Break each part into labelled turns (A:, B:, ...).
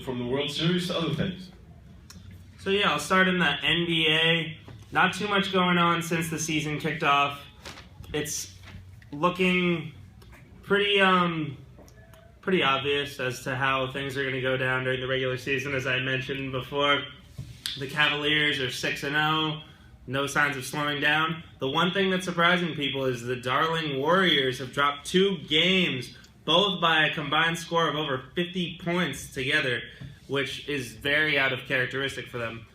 A: From the World Series to other things.
B: So yeah, I'll start in the NBA. Not too much going on since the season kicked off. It's looking pretty obvious as to how things are going to go down during the regular season. As I mentioned before, the Cavaliers are 6-0. No signs of slowing down. The one thing that's surprising people is the darling Warriors have dropped 2 games, both by a combined score of over 50 points together, which is very out of characteristic for them.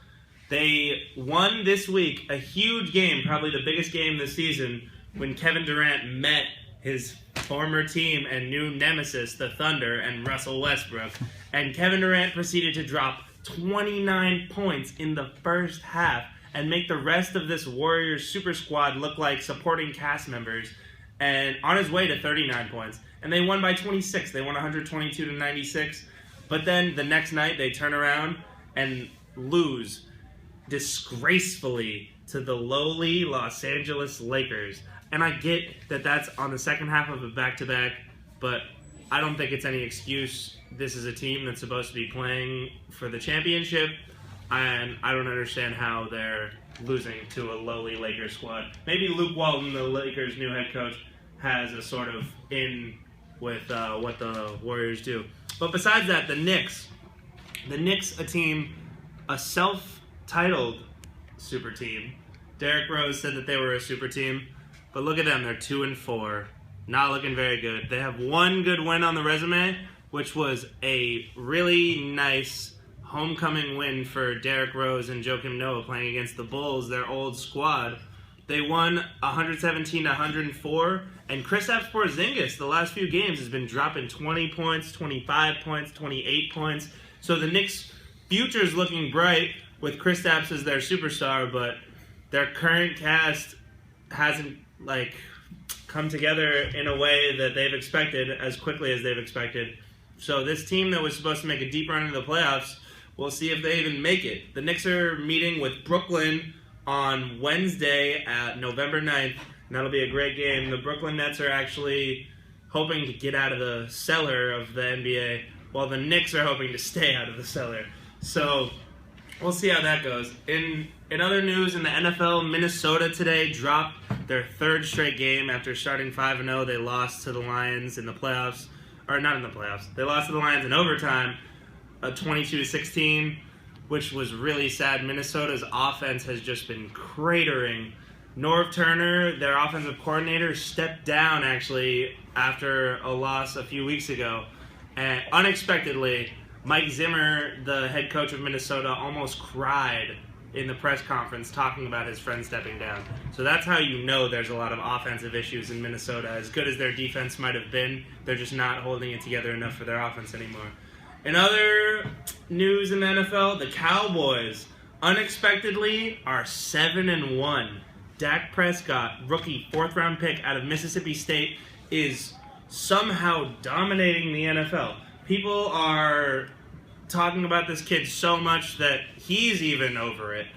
B: They won this week a huge game, probably the biggest game this season, when Kevin Durant met his former team and new nemesis, the Thunder, and Russell Westbrook. And Kevin Durant proceeded to drop 29 points in the first half and make the rest of this Warriors super squad look like supporting cast members, and on his way to 39 points. And they won by 26. They won 122-96. But then the next night they turn around and lose disgracefully to the lowly Los Angeles Lakers. And I get that that's on the second half of a back-to-back, but I don't think it's any excuse. This is a team that's supposed to be playing for the championship, and I don't understand how they're losing to a lowly Lakers squad. Maybe Luke Walton, the Lakers' new head coach, has a sort of in with what the Warriors do. But besides that, the Knicks, a self-titled super team. Derrick Rose said that they were a super team, but look at them, they're 2-4, not looking very good. They have one good win on the resume, which was a really nice homecoming win for Derrick Rose and Joakim Noah playing against the Bulls, their old squad. They won 117-104, and Kristaps Porzingis, the last few games, has been dropping 20 points, 25 points, 28 points. So the Knicks' future's looking bright with Kristaps as their superstar, but their current cast hasn't come together in a way that they've expected as quickly as they've expected. So this team that was supposed to make a deep run into the playoffs, we'll see if they even make it. The Knicks are meeting with Brooklyn on Wednesday at November 9th, and that'll be a great game. The Brooklyn Nets are actually hoping to get out of the cellar of the NBA, while the Knicks are hoping to stay out of the cellar. So we'll see how that goes. In other news, in the NFL, Minnesota today dropped their 3rd straight game after starting 5-0. They lost to the Lions in the playoffs. Or not in the playoffs. They lost to the Lions in overtime, 22-16, which was really sad. Minnesota's offense has just been cratering. Norv Turner, their offensive coordinator, stepped down actually after a loss a few weeks ago. And unexpectedly, Mike Zimmer, the head coach of Minnesota, almost cried in the press conference talking about his friend stepping down. So that's how you know there's a lot of offensive issues in Minnesota. As good as their defense might have been, they're just not holding it together enough for their offense anymore. In other news in the NFL, the Cowboys unexpectedly are 7-1. Dak Prescott, rookie 4th-round pick out of Mississippi State, is somehow dominating the NFL. People are talking about this kid so much that he's even over it.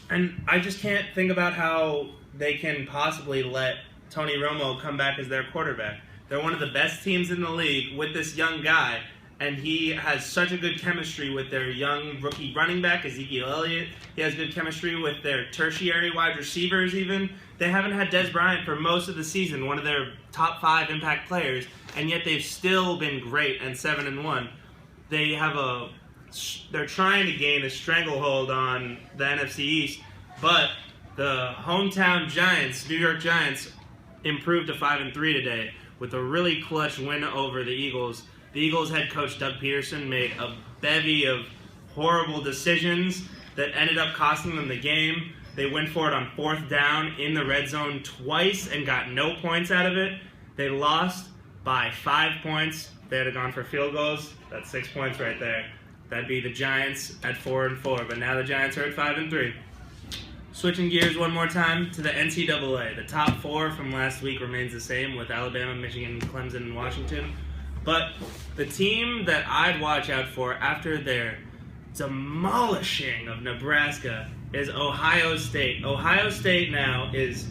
B: And I just can't think about how they can possibly let Tony Romo come back as their quarterback. They're one of the best teams in the league with this young guy, and he has such a good chemistry with their young rookie running back, Ezekiel Elliott. He has good chemistry with their tertiary wide receivers even. They haven't had Des Bryant for most of the season, one of their top 5 impact players, and yet they've still been great and 7-1. They're trying to gain a stranglehold on the NFC East, but the hometown Giants, New York Giants, improved to 5-3 today with a really clutch win over the Eagles. The Eagles head coach Doug Peterson made a bevy of horrible decisions that ended up costing them the game. They went for it on 4th down in the red zone twice and got no points out of it. They lost by 5 points. They had gone for field goals. That's 6 points right there. That'd be the Giants at 4-4, but now the Giants are at 5-3. Switching gears one more time to the NCAA. The top 4 from last week remains the same with Alabama, Michigan, Clemson, and Washington. But the team that I'd watch out for after their demolishing of Nebraska is Ohio State. Ohio State now is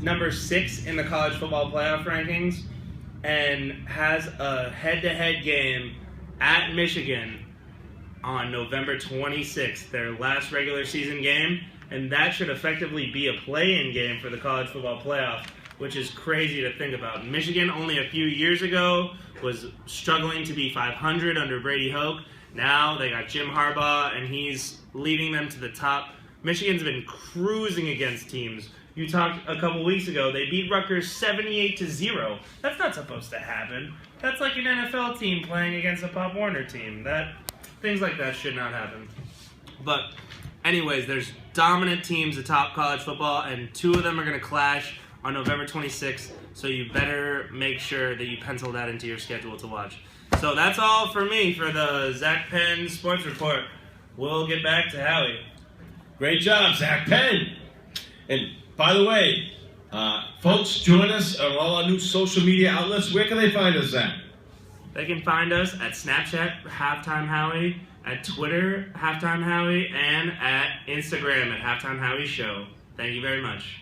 B: number 6 in the college football playoff rankings and has a head-to-head game at Michigan on November 26th, their last regular season game, and that should effectively be a play-in game for the college football playoff, which is crazy to think about. Michigan only a few years ago was struggling to be 500 under Brady Hoke. Now they got Jim Harbaugh, and he's leading them to the top. Michigan's been cruising against teams. You talked a couple weeks ago, they beat Rutgers 78-0. That's not supposed to happen. That's like an NFL team playing against a Pop Warner team. Things like that should not happen. But anyways, there's dominant teams atop college football, and two of them are going to clash on November 26th, so you better make sure that you pencil that into your schedule to watch. So that's all for me for the Zach Penn Sports Report. We'll get back to Howie.
A: Great job, Zach Penn. And by the way, folks, join us on all our new social media outlets. Where can they find us, Zach?
B: They can find us at Snapchat, Halftime Howie, at Twitter, Halftime Howie, and at Instagram at Halftime Howie Show. Thank you very much.